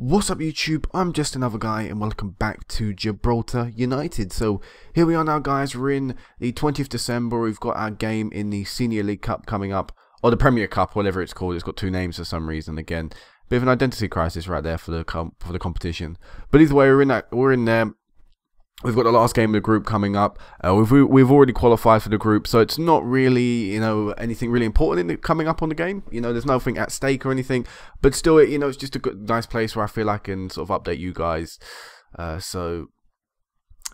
What's up YouTube, I'm just another guy and welcome back to Gibraltar United. So here we are now guys, we're in the 20th December, we've got our game in the Senior League Cup coming up, or the Premier Cup, whatever it's called. It's got two names for some reason again. Bit of an identity crisis right there for the competition. But either way, we're in there. We've got the last game of the group coming up. We've already qualified for the group, so it's not really, anything really important coming up on the game. There's nothing at stake or anything, but still, it's just a good, nice place where I feel I can sort of update you guys. So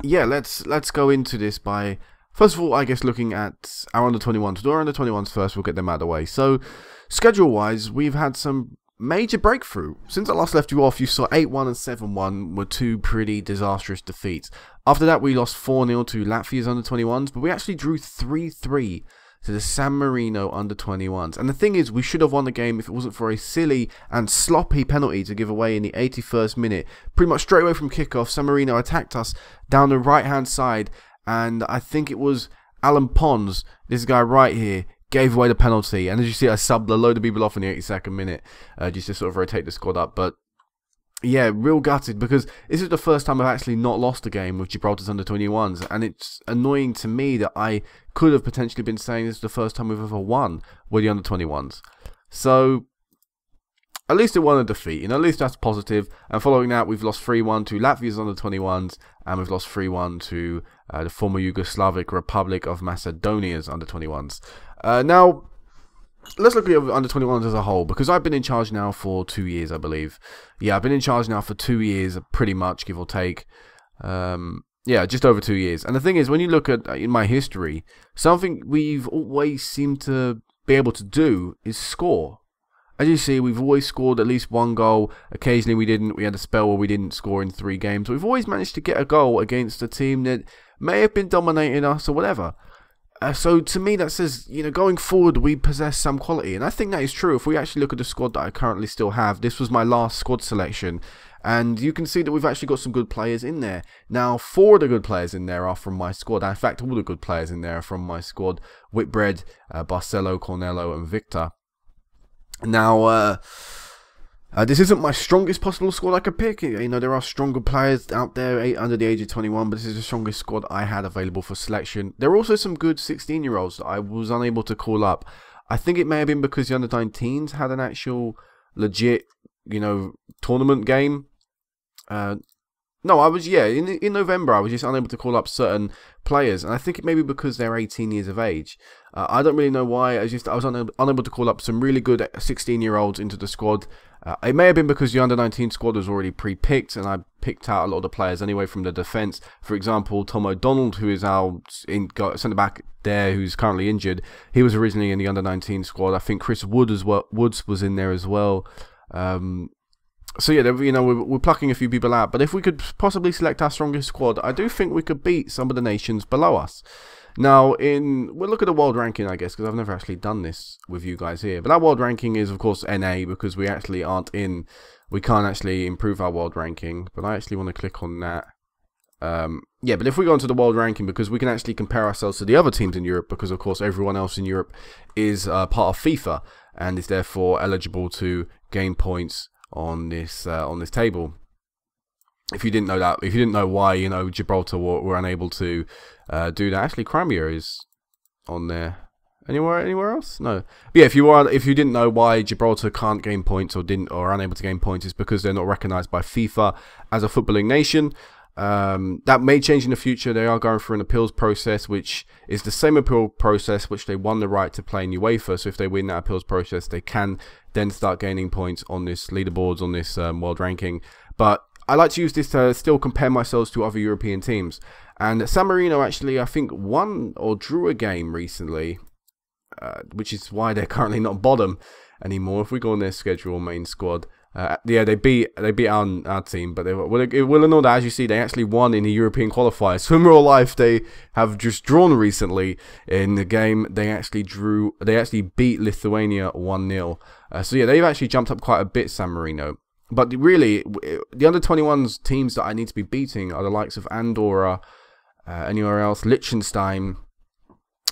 yeah, let's go into this by first of all, I guess, looking at our under-21s. Do our under-21s first. We'll get them out of the way. So schedule-wise, we've had some major breakthrough. Since I last left you off, you saw 8-1 and 7-1 were two pretty disastrous defeats. After that, we lost 4-0 to Latvia's under-21s, but we actually drew 3-3 to the San Marino under-21s. And the thing is, we should have won the game if it wasn't for a silly and sloppy penalty to give away in the 81st minute. Pretty much straight away from kickoff, San Marino attacked us down the right-hand side, and I think it was Alan Pons, this guy right here, gave away the penalty. And as you see, I subbed a load of people off in the 82nd minute just to sort of rotate the squad up. But yeah, real gutted, because this is the first time I've actually not lost a game with Gibraltar's under-21s, and it's annoying to me that I could have potentially been saying this is the first time we've ever won with the under-21s. So at least it won a defeat, at least that's positive. And following that, we've lost 3-1 to Latvia's under-21s, and we've lost 3-1 to the former Yugoslavic Republic of Macedonia's under-21s. Now, let's look at the under-21s as a whole, because I've been in charge now for 2 years, I believe. Yeah, I've been in charge now for 2 years, pretty much, give or take. Yeah, just over 2 years. And the thing is, when you look at in my history, something we've always seemed to be able to do is score. As you see, we've always scored at least one goal. Occasionally we didn't. We had a spell where we didn't score in 3 games. But we've always managed to get a goal against a team that may have been dominating us or whatever. So to me that says, going forward we possess some quality. And I think that is true. If we actually look at the squad that I currently still have, this was my last squad selection. And you can see that we've actually got some good players in there. Now, 4 of the good players in there are from my squad. In fact, all the good players in there are from my squad. Whitbread, Barcelo, Cornello and Victor. Now, this isn't my strongest possible squad I could pick. There are stronger players out there under the age of 21, but this is the strongest squad I had available for selection. There are also some good 16-year-olds that I was unable to call up. I think it may have been because the under-19s had an actual legit, tournament game. No, in November I was just unable to call up certain players, and I think it may be because they're 18 years of age. I don't really know why. I was unable to call up some really good 16-year-olds into the squad. It may have been because the under-19 squad was already pre-picked, and I picked out a lot of the players anyway from the defence. For example, Tom O'Donnell, who is our centre-back there, who's currently injured. He was originally in the under-19 squad. I think Chris Woods was in there as well. So yeah, we're plucking a few people out, but if we could possibly select our strongest squad, I do think we could beat some of the nations below us. Now, we'll look at the world ranking, I guess, because I've never actually done this with you guys here. But that world ranking is, of course, NA, because we actually aren't in. We can't actually improve our world ranking, but I actually want to click on that. Yeah, but if we go into the world ranking, because we can actually compare ourselves to the other teams in Europe, because of course everyone else in Europe is part of FIFA and is therefore eligible to gain points on this table. If you didn't know that, if you didn't know why Gibraltar were unable to do that, actually Crimea is on there. Anywhere else? No. But yeah, if you didn't know why Gibraltar can't gain points or are unable to gain points, it's because they're not recognised by FIFA as a footballing nation. That may change in the future. They are going through an appeals process, which is the same appeal process which they won the right to play in UEFA. So if they win that appeals process, they can then start gaining points on this leaderboards, on this world ranking. But I like to use this to still compare myself to other European teams. And San Marino actually, I think, won or drew a game recently, which is why they're currently not bottom anymore. If we go on their schedule, main squad. Yeah, they beat our team, but it will annoy that, as you see, they actually won in the European qualifiers. So in real life, they have just drawn recently in the game. They actually beat Lithuania 1-0. So yeah, they've actually jumped up quite a bit, San Marino. But really, the under-21s teams that I need to be beating are the likes of Andorra, anywhere else, Liechtenstein,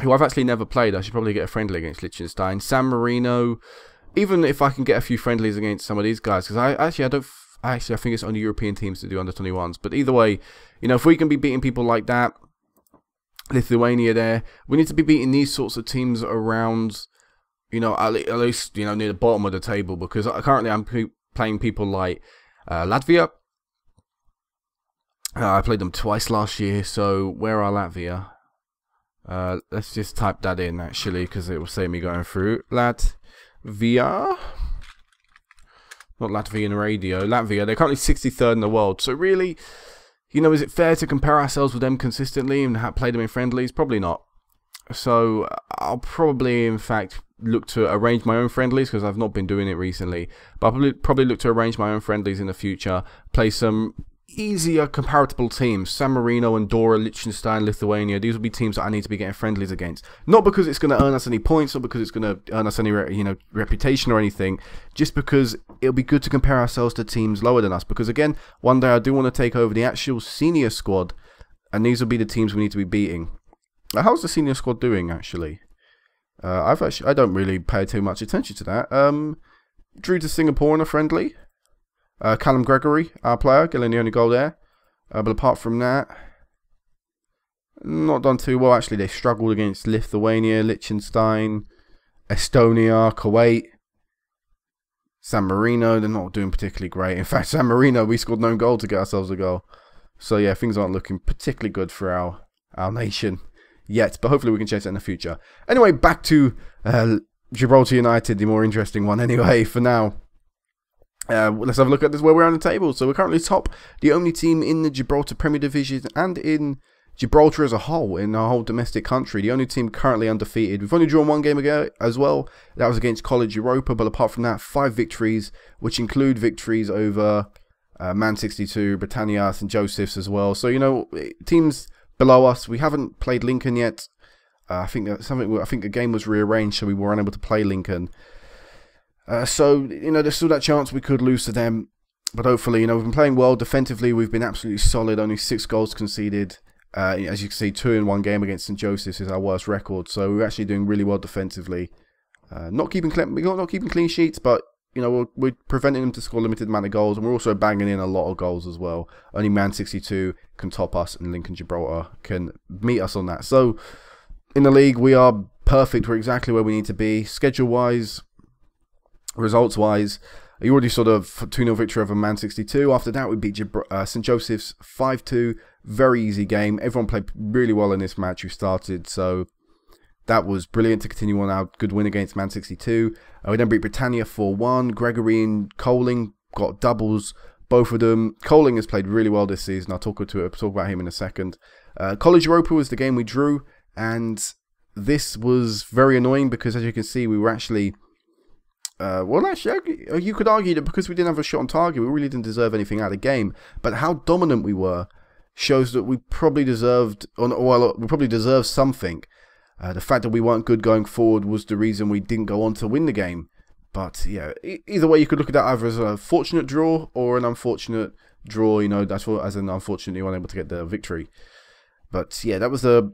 who I've actually never played. I should probably get a friendly against Liechtenstein, San Marino. Even if I can get a few friendlies against some of these guys, because I don't Actually, I think it's only European teams that do under-21s. But either way, you know, if we can be beating people like that, Lithuania there, we need to be beating these sorts of teams around, you know, at least, you know, near the bottom of the table. Because currently I'm playing people like Latvia. I played them twice last year, so where are Latvia? Let's just type that in, actually, because it will save me going through. Latvia. Not Latvian radio. Latvia, they're currently 63rd in the world. So really, you know, is it fair to compare ourselves with them consistently and play them in friendlies? Probably not. So I'll probably, in fact, look to arrange my own friendlies, because I've not been doing it recently. But I'll probably look to arrange my own friendlies in the future. Play some easier comparable teams. San Marino, Andorra, Liechtenstein, Lithuania. These will be teams that I need to be getting friendlies against. Not because it's going to earn us any points or because it's going to earn us any reputation or anything. Just because it'll be good to compare ourselves to teams lower than us. Because again, one day I do want to take over the actual senior squad, and these will be the teams we need to be beating. How's the senior squad doing, actually? I don't really pay too much attention to that. Drew to Singapore in a friendly. Callum Gregory, our player, getting the only goal there. But apart from that, not done too well. Actually, they struggled against Lithuania, Liechtenstein, Estonia, Kuwait, San Marino. They're not doing particularly great. In fact, San Marino, we scored no goal to get ourselves a goal. So yeah, things aren't looking particularly good for our nation yet. But hopefully we can change that in the future. Anyway, back to Gibraltar United, the more interesting one anyway for now. Let's have a look at this where we're on the table. So we're currently top, the only team in the Gibraltar Premier Division and in Gibraltar as a whole, in our whole domestic country. The only team currently undefeated. We've only drawn one game ago as well. That was against College Europa, but apart from that, 5 victories, which include victories over Man 62, Britannia, St Joseph's as well. So, you know, teams below us. We haven't played Lincoln yet. I think a game was rearranged, so we were unable to play Lincoln. So, you know, there's still that chance we could lose to them. But hopefully, you know, we've been playing well. Defensively, we've been absolutely solid. Only 6 goals conceded. As you can see, 2 in one game against St Joseph's is our worst record. So we're actually doing really well defensively. Not keeping clean sheets, but, you know, we're preventing them to score a limited amount of goals. And we're also banging in a lot of goals as well. Only Man 62 can top us, and Lincoln Gibraltar can meet us on that. So, in the league, we are perfect. We're exactly where we need to be. Schedule-wise, results-wise, you already sort of 2-0 victory over Man 62. After that, we beat St Joseph's 5-2. Very easy game. Everyone played really well in this match who started, so that was brilliant to continue on our good win against Man 62. We then beat Britannia 4-1. Gregory and Coling got doubles, both of them. Coling has played really well this season. I'll talk about him in a second. College Europa was the game we drew, and this was very annoying because, as you can see, we were actually... well, actually, you could argue that because we didn't have a shot on target, we really didn't deserve anything out of the game. But how dominant we were shows that we probably deserved, we probably deserved something. The fact that we weren't good going forward was the reason we didn't go on to win the game. But yeah, either way, you could look at that either as a fortunate draw or an unfortunate draw. You know, that's what, as an unfortunately unable to get the victory. But yeah, that was the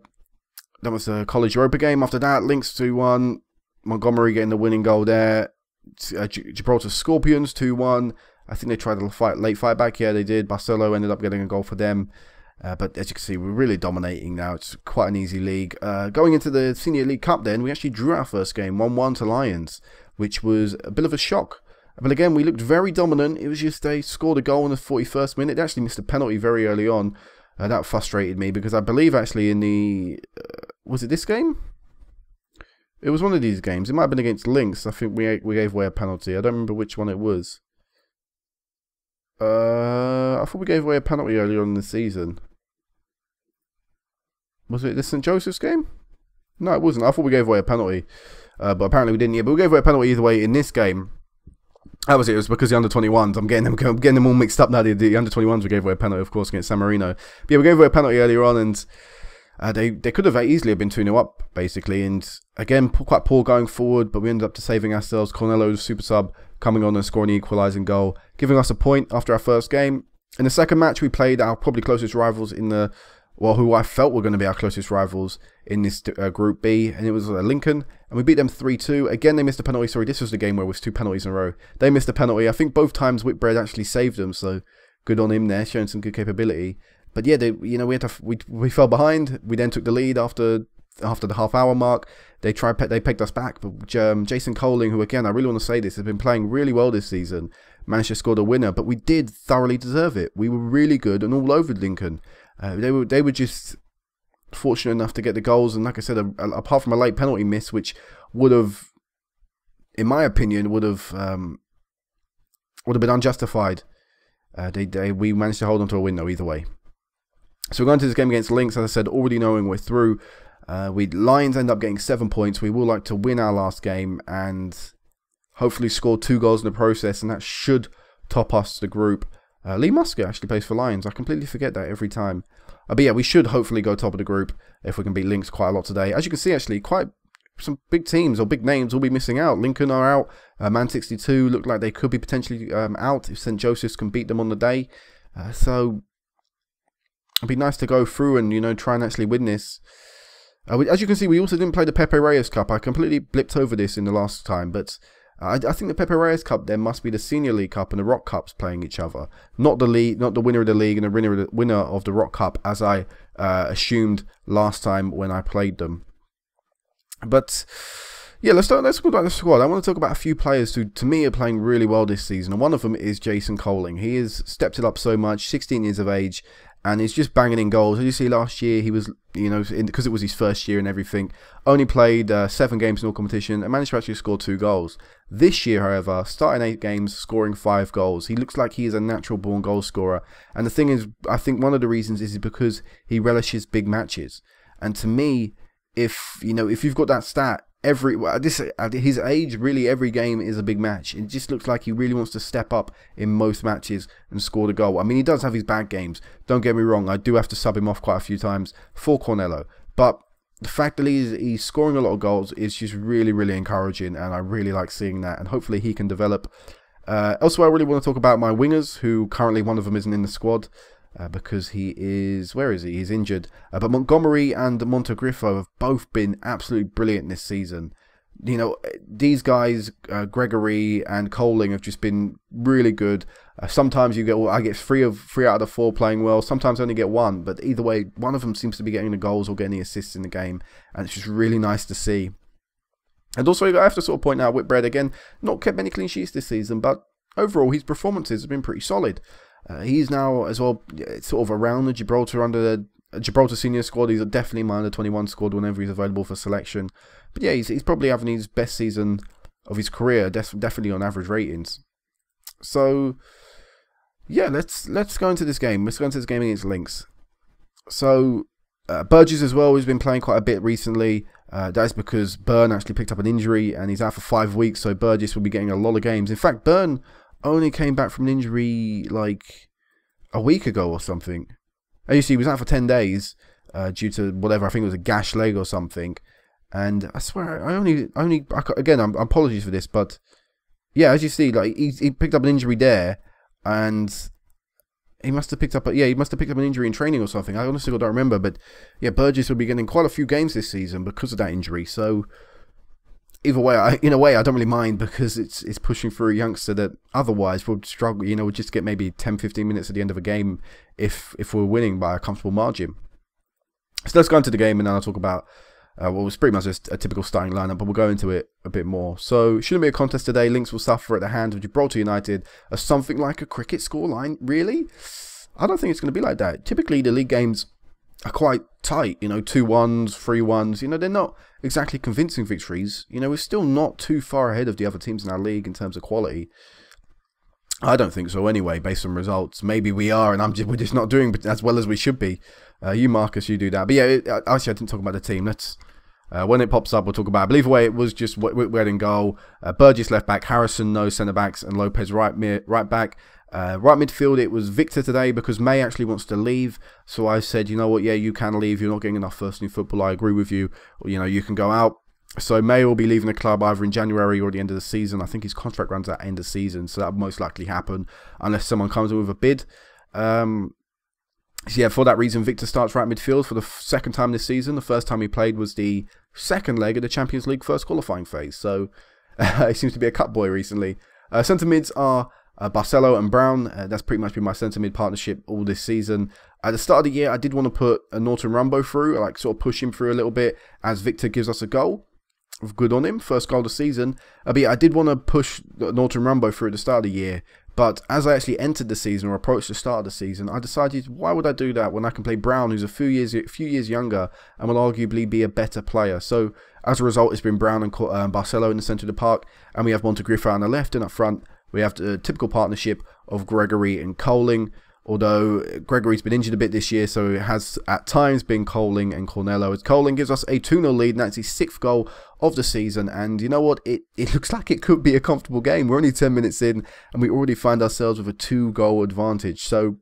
College Europa game. After that, Lynx 2-1. Montgomery getting the winning goal there. Gibraltar Scorpions 2-1. I think they tried to late fight back. Yeah, they did. Barcelo ended up getting a goal for them. But as you can see, we're really dominating now. It's quite an easy league. Going into the Senior League Cup then, we actually drew our first game 1-1 to Lions, which was a bit of a shock. But again, we looked very dominant. It was just they scored a goal in the 41st minute. They actually missed a penalty very early on. That frustrated me because I believe actually in the... was it this game? It was one of these games. It might have been against Lynx. I think we gave away a penalty. I don't remember which one it was. I thought we gave away a penalty earlier on in the season. Was it the St Joseph's game? No, it wasn't. I thought we gave away a penalty. But apparently we didn't. Yeah, but we gave away a penalty either way in this game. That was it. It was because the under-21s. I'm getting them all mixed up now. The under-21s we gave away a penalty, of course, against San Marino. But yeah, we gave away a penalty earlier on, and they could have easily been 2-0 up, basically. And again, quite poor going forward, but we ended up saving ourselves. Cornello's super sub coming on and scoring the equalising goal, giving us a point after our first game. In the second match, we played our probably closest rivals in the well, who I felt were going to be our closest rivals in this Group B, and it was Lincoln, and we beat them 3-2. Again, they missed a penalty. Sorry, this was the game where it was 2 penalties in a row. They missed a penalty. I think both times Whitbread actually saved them, so good on him there, showing some good capability. But yeah, we fell behind. We then took the lead after the half-hour mark. They pegged us back, but Jason Coling, who again I really want to say this, has been playing really well this season, managed to score the winner. But we did thoroughly deserve it. We were really good and all over Lincoln. They were just fortunate enough to get the goals, and like I said, apart from a late penalty miss, which would have, in my opinion, would have been unjustified. We managed to hold on to a win though either way. So we're going to this game against Lynx, as I said, already knowing we're through. Lions end up getting 7 points. We will like to win our last game and hopefully score 2 goals in the process, and that should top us the group. Lee Muscat actually plays for Lions. I completely forget that every time. But yeah, we should hopefully go top of the group if we can beat Lynx quite a lot today. As you can see, actually, quite some big teams or big names will be missing out. Lincoln are out. Man 62 look like they could be potentially out if St. Joseph's can beat them on the day. So it'd be nice to go through and, try and actually win this. As you can see, we also didn't play the Pepe Reyes Cup. I completely blipped over this in the last time, but I think the Pepe Reyes Cup there must be the Senior League Cup and the Rock Cups playing each other, not the league, not the winner of the league and the winner of the Rock Cup, as I assumed last time when I played them. But yeah, let's talk about the squad. I want to talk about a few players who, to me, are playing really well this season, and one of them is Jason Coling. He has stepped it up so much, 16 years of age, and he's just banging in goals. As you see, last year he was, because it was his first year and everything, only played 7 games in all competition and managed to actually score 2 goals. This year, however, starting 8 games, scoring 5 goals. He looks like he is a natural-born goal scorer. And the thing is, I think one of the reasons is because he relishes big matches. And to me, if you've got that stat, at his age, really every game is a big match. It just looks like he really wants to step up in most matches and score the goal. I mean, he does have his bad games. Don't get me wrong. I do have to sub him off quite a few times for Cornello. But the fact that he's scoring a lot of goals is just really, really encouraging, and I really like seeing that. And hopefully he can develop. Elsewhere, I really want to talk about my wingers, who currently one of them isn't in the squad. Because he is, where is he? He's injured. But Montgomery and Montegrifo have both been absolutely brilliant this season. These guys, Gregory and Coling, have just been really good. Sometimes I get 3 out of the 4 playing well. Sometimes I only get 1. But either way, one of them seems to be getting the goals or getting the assists in the game. And it's just really nice to see. And also, I have to sort of point out, Whitbread, again, not kept many clean sheets this season. But overall, his performances have been pretty solid. He's now as well sort of around the Gibraltar under the Gibraltar senior squad. He's definitely my under 21 squad whenever he's available for selection. But yeah, he's probably having his best season of his career, definitely on average ratings. So yeah, let's go into this game. Let's go into this game against Lynx. So Burgess as well has been playing quite a bit recently. That's because Byrne actually picked up an injury and he's out for 5 weeks. So Burgess will be getting a lot of games. In fact, Byrne only came back from an injury like a week ago or something. As you see, he was out for 10 days due to whatever. I think it was a gash leg or something. And I swear, again, apologies for this, but yeah, as you see, like he picked up an injury there, and he must have picked up an injury in training or something. I honestly don't remember, but yeah, Burgess will be getting quite a few games this season because of that injury. So either way, in a way, I don't really mind, because it's pushing through a youngster that otherwise would struggle. Would just get maybe 10-15 minutes at the end of a game if we're winning by a comfortable margin. So let's go into the game, and then I'll talk about well, it's pretty much just a typical starting lineup, but we'll go into it a bit more. So shouldn't be a contest today. Lynx will suffer at the hands of Gibraltar United as something like a cricket scoreline. Really? I don't think it's going to be like that. Typically, the league games are quite tight, 2-1s, 3-1s, they're not exactly convincing victories. We're still not too far ahead of the other teams in our league in terms of quality. I don't think so anyway, based on results. Maybe we are, and we're just not doing as well as we should be. You, Marcus, you do that. But yeah, actually, I didn't talk about the team. Let's, when it pops up, we'll talk about it. I believe away it was just Whitbread in goal, Burgess left back, Harrison no centre backs, and Lopez right back. Right midfield, it was Victor today because May actually wants to leave. So I said, you know what, yeah, you can leave. You're not getting enough first team football. I agree with you. You can go out. So May will be leaving the club either in January or at the end of the season. I think his contract runs at end of season, so that will most likely happen unless someone comes in with a bid. So yeah, for that reason, Victor starts right midfield for the second time this season. The first time he played was the second leg of the Champions League first qualifying phase. So he seems to be a cup boy recently. Centre mids are Barcelo and Brown. That's pretty much been my centre mid partnership all this season. At the start of the year, I did want to put a Norton Rambo through, like sort of push him through a little bit as Victor gives us a goal. Good on him, first goal of the season. But yeah, I did want to push Norton Rambo through at the start of the year. But as I actually entered the season or approached the start of the season, I decided, why would I do that when I can play Brown, who's a few years younger and will arguably be a better player? So as a result, it's been Brown and Barcelo in the centre of the park, and we have Montegrifo on the left, and up front we have the typical partnership of Gregory and Coling. Although Gregory's been injured a bit this year, so it has at times been Coling and Cornello. As Coling gives us a 2-0 lead, and that's his 6th goal of the season. And you know what? It looks like it could be a comfortable game. We're only 10 minutes in, and we already find ourselves with a 2-goal advantage. So,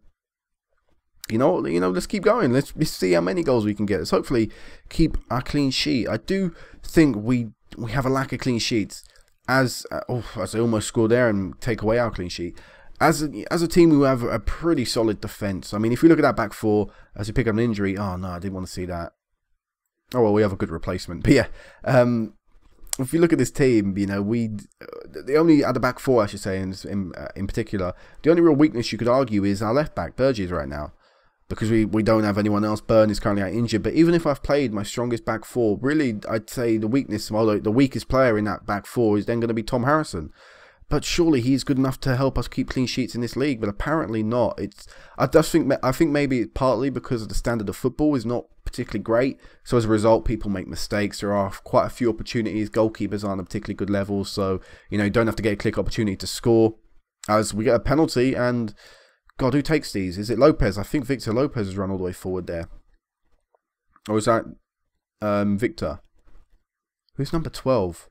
you know, let's keep going. Let's see how many goals we can get. Let's hopefully keep our clean sheet. I do think we have a lack of clean sheets. As I almost scored there and take away our clean sheet. As a team, we have a pretty solid defence. I mean, if we look at that back four, as we pick up an injury, oh no, I didn't want to see that. Oh well, we have a good replacement. But yeah, if you look at this team, you know, the only at the back four, I should say, in particular, the only real weakness you could argue is our left back, Burgess, right now, because we don't have anyone else. Byrne is currently out injured. But even if I've played my strongest back four, really, I'd say the weakness, well, the weakest player in that back four is then going to be Tom Harrison. But surely he's good enough to help us keep clean sheets in this league, but apparently not. I think maybe it's partly because the standard of football is not particularly great. So as a result, people make mistakes. There are quite a few opportunities. Goalkeepers aren't a particularly good level, so you know you don't have to get a click opportunity to score. As we get a penalty, and God, who takes these? Is it Lopez? I think Victor Lopez has run all the way forward there, or is that Victor? Who's number 12?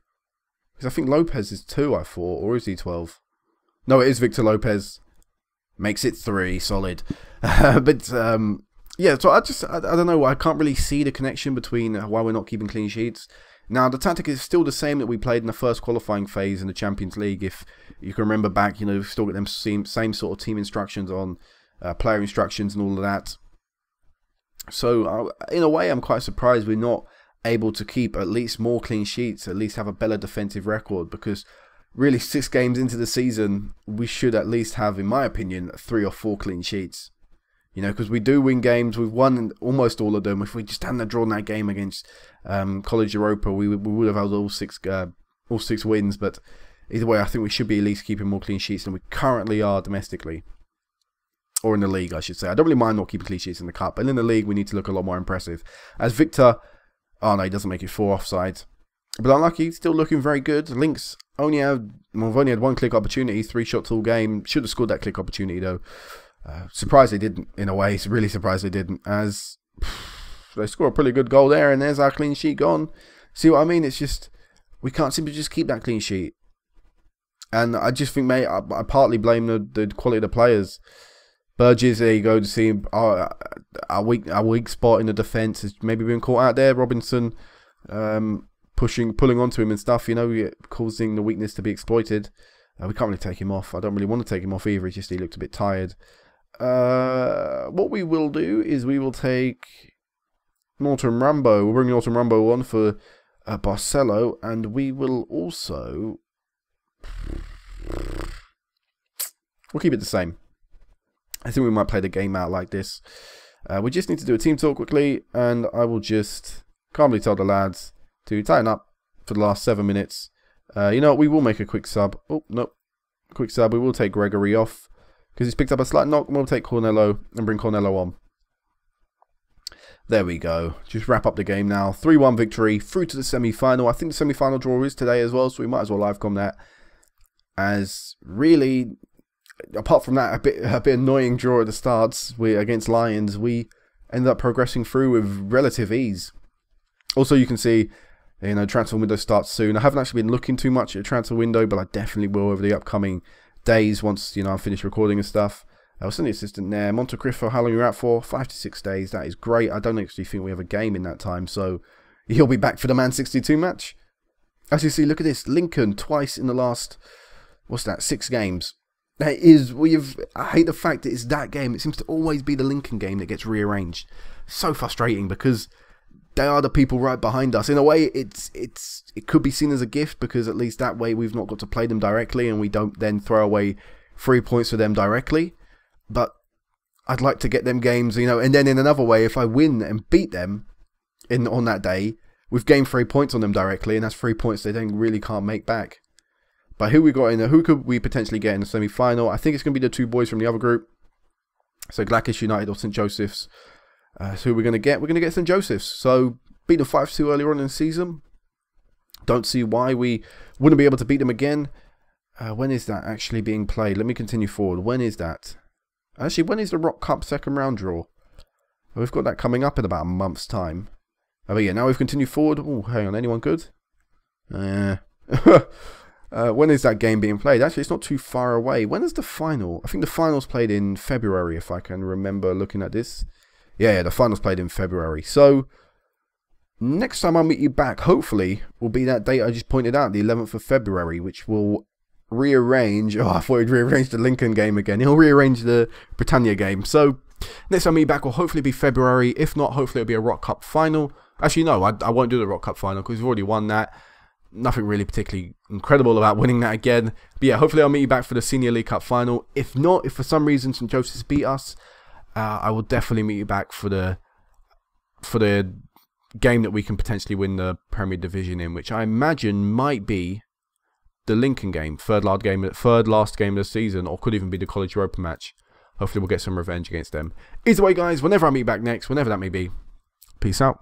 Because I think Lopez is 2, I thought, or is he 12? No, it is Victor Lopez. Makes it 3, solid. But yeah, so I don't know. I can't really see the connection between why we're not keeping clean sheets. Now, the tactic is still the same that we played in the first qualifying phase in the Champions League. If you can remember back, you know, we've still got them same sort of team instructions on player instructions and all of that. So, in a way, I'm quite surprised we're not able to keep at least more clean sheets, at least have a better defensive record, because really 6 games into the season we should at least have, in my opinion, 3 or 4 clean sheets, you know, because we do win games. We've won almost all of them. If we just hadn't drawn that game against College Europa, we would have had all six wins. But either way, I think we should be at least keeping more clean sheets than we currently are domestically, or in the league, I should say. I don't really mind not keeping clean sheets in the cup, but in the league we need to look a lot more impressive. As Victor, oh no, he doesn't make it 4 offside. But unlucky, still looking very good. Lynx we've only had 1 click opportunity, 3 shots all game. Should have scored that click opportunity though. Surprised they didn't, in a way. It's really surprised they didn't, as they score a pretty good goal there, and there's our clean sheet gone. See what I mean? It's just, we can't simply just keep that clean sheet. And I just think, mate, I partly blame the quality of the players. Burgess, there you go, to see our weak spot in the defence has maybe been caught out there. Robinson pulling onto him and stuff, you know, causing the weakness to be exploited. We can't really take him off. I don't really want to take him off either. It's just he looked a bit tired. What we will do is we will take Norton Rambo. We'll bring Norton Rambo on for Barcelo, and we will also, we'll keep it the same. I think we might play the game out like this. We just need to do a team talk quickly, and I will just calmly tell the lads to tighten up for the last 7 minutes. You know what, we will make a quick sub. Oh, no. Quick sub. We will take Gregory off because he's picked up a slight knock, and we'll take Cornello and bring Cornello on. There we go. Just wrap up the game now. 3-1 victory through to the semi-final. I think the semi-final draw is today as well, so we might as well livecom that. As really, apart from that, a bit annoying draw at the starts against Lions, we ended up progressing through with relative ease. Also, you can see, you know, transfer window starts soon. I haven't actually been looking too much at transfer window, but I definitely will over the upcoming days once, you know, I finish recording and stuff. I was the assistant there. Montecristo, how long you're out for? 5 to 6 days. That is great. I don't actually think we have a game in that time, so he'll be back for the Man 62 match. As you see, look at this. Lincoln twice in the last, what's that, 6 games. That is, I hate the fact that it's that game. It seems to always be the Lincoln game that gets rearranged. So frustrating because they are the people right behind us. In a way, it could be seen as a gift because at least that way we've not got to play them directly and we don't then throw away 3 points for them directly. But I'd like to get them games, you know, and then in another way, if I win and beat them on that day, we've gained 3 points on them directly, and that's 3 points they then really can't make back. But who we got in there? Who could we potentially get in the semi-final? I think it's going to be the two boys from the other group. So Glackish United or St. Joseph's. So who are we going to get? We're going to get St. Joseph's. So beat them 5-2 earlier on in the season. Don't see why we wouldn't be able to beat them again. When is that actually being played? Let me continue forward. When is that? Actually, when is the Rock Cup second round draw? We've got that coming up in about a month's time. Oh, but yeah, now we've continued forward. Oh, hang on. Anyone good? When is that game being played? Actually, it's not too far away. When is the final? I think the final's played in February, if I can remember looking at this. Yeah, the final's played in February. So, next time I'll meet you back, hopefully, will be that date I just pointed out, the 11th of February, which will rearrange... Oh, I thought it'd rearrange the Lincoln game again. He'll rearrange the Britannia game. So, next time I meet you back will hopefully be February. If not, hopefully it'll be a Rock Cup final. Actually, no, I won't do the Rock Cup final because we've already won that. Nothing really particularly incredible about winning that again. But yeah, hopefully I'll meet you back for the Senior League Cup final. If not, if for some reason St. Joseph's beat us, I will definitely meet you back for the game that we can potentially win the Premier Division in, which I imagine might be the Lincoln game, third last game of the season, or could even be the College Europa match. Hopefully we'll get some revenge against them. Either way, guys, whenever I meet you back next, whenever that may be, peace out.